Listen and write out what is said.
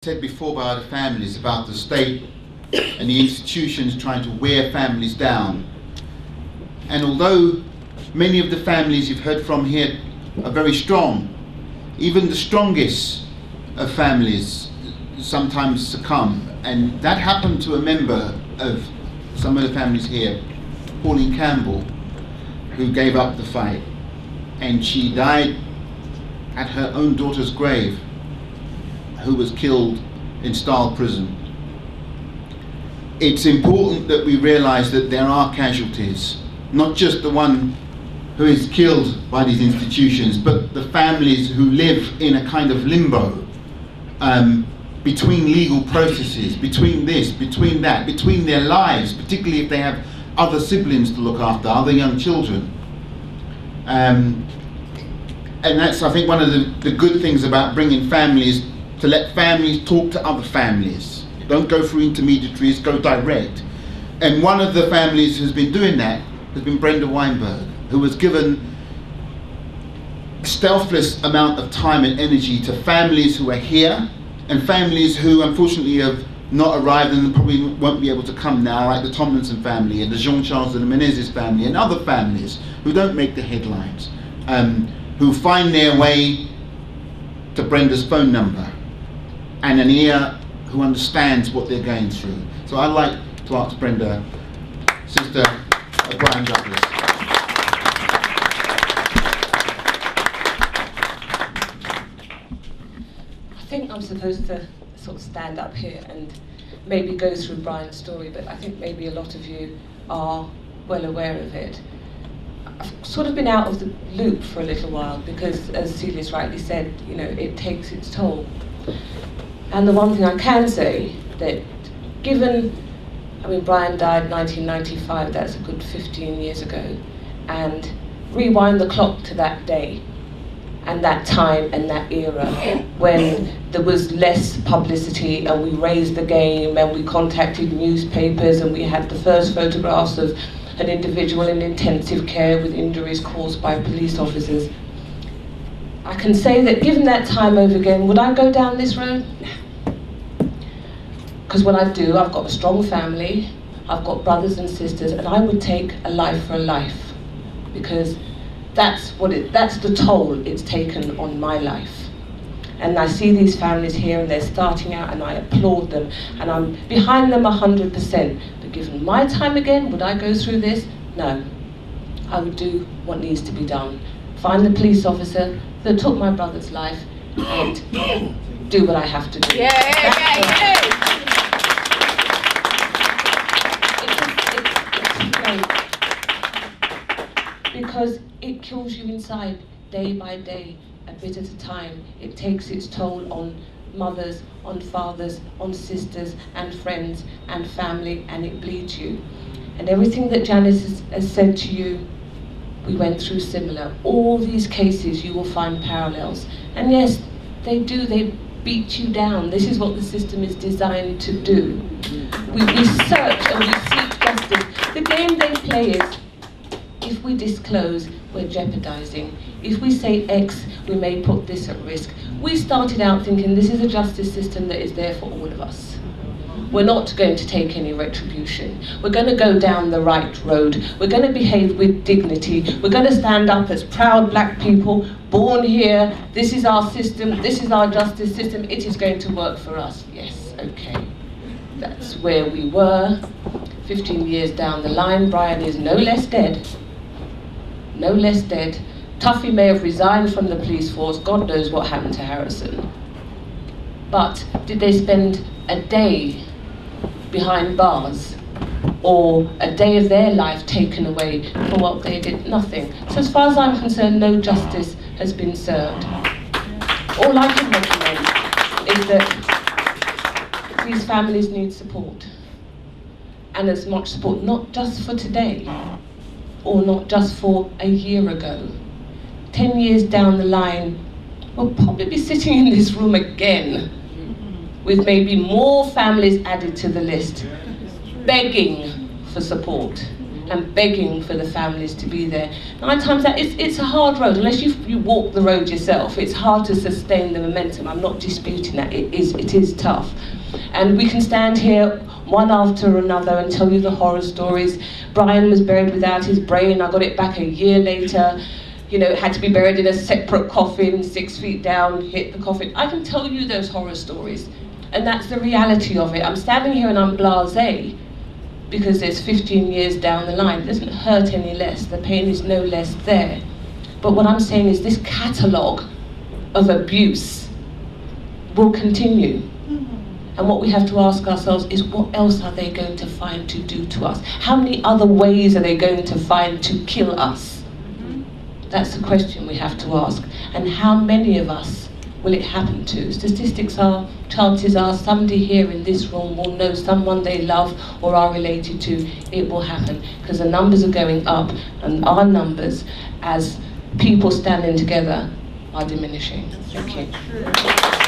Said before by other families about the state and the institutions trying to wear families down. And although many of the families you've heard from here are very strong, even the strongest of families sometimes succumb. And that happened to a member of some of the families here, Pauline Campbell, who gave up the fight. And she died at her own daughter's grave, who was killed in Style Prison. It's important that we realise that there are casualties, not just the one who is killed by these institutions, but the families who live in a kind of limbo between legal processes, between this, between that, between their lives, particularly if they have other siblings to look after, other young children. And that's, I think, one of the good things about bringing families, to let families talk to other families. Don't go through intermediaries, go direct. And one of the families who's been doing that has been Brenda Weinberg, who was given a selfless amount of time and energy to families who are here and families who unfortunately have not arrived and probably won't be able to come now, like the Tomlinson family and the Jean-Charles and the Menezes family and other families who don't make the headlines, who find their way to Brenda's phone number and an ear who understands what they're going through. So I'd like to ask Brenda, Sister Brian Douglas. I think I'm supposed to sort of stand up here and maybe go through Brian's story, but I think maybe a lot of you are well aware of it. I've sort of been out of the loop for a little while because, as Celia's rightly said, you know, it takes its toll. And the one thing I can say, that given, I mean, Brian died in 1995, that's a good 15 years ago, and rewind the clock to that day, and that time and that era, when there was less publicity and we raised the game and we contacted newspapers and we had the first photographs of an individual in intensive care with injuries caused by police officers. I can say that given that time over again, would I go down this road? Because what I do, I've got a strong family, I've got brothers and sisters, and I would take a life for a life, because that's the toll it's taken on my life. And I see these families here and they're starting out and I applaud them and I'm behind them 100%. But given my time again, would I go through this? No. I would do what needs to be done. Find the police officer that took my brother's life and do what I have to do. Because it kills you inside, day by day, a bit at a time. It takes its toll on mothers, on fathers, on sisters and friends and family, and it bleeds you. And everything that Janice has said to you, we went through similar. All these cases, you will find parallels. And yes, they beat you down. This is what the system is designed to do. We search and we seek justice. The game they play is, if we disclose, we're jeopardizing. If we say X, we may put this at risk. We started out thinking this is a justice system that is there for all of us. We're not going to take any retribution. We're going to go down the right road. We're going to behave with dignity. We're going to stand up as proud black people, born here. This is our system. This is our justice system. It is going to work for us. Yes, okay. That's where we were. 15 years down the line, Brian is no less dead. No less dead. Tuffy may have resigned from the police force. God knows what happened to Harrison. But did they spend a day behind bars or a day of their life taken away for what they did? Nothing. So as far as I'm concerned, no justice has been served. All I can recommend is that these families need support, and as much support, not just for today or not just for a year ago. 10 years down the line, we'll probably be sitting in this room again with maybe more families added to the list, begging for support. and begging for the families to be there. 9 times out, it's a hard road. Unless you walk the road yourself, it's hard to sustain the momentum. I'm not disputing that. It is tough. And we can stand here one after another and tell you the horror stories. Brian was buried without his brain. I got it back a year later. You know, it had to be buried in a separate coffin, 6 feet down, hit the coffin. I can tell you those horror stories. And that's the reality of it. I'm standing here and I'm blasé because there's 15 years down the line. It doesn't hurt any less. The pain is no less there. But what I'm saying is this catalogue of abuse will continue. And what we have to ask ourselves is, what else are they going to find to do to us? How many other ways are they going to find to kill us? That's the question we have to ask. And how many of us will it happen to? Statistics are, chances are, somebody here in this room will know someone they love or are related to. It will happen, because the numbers are going up, and our numbers as people standing together are diminishing. Thank you.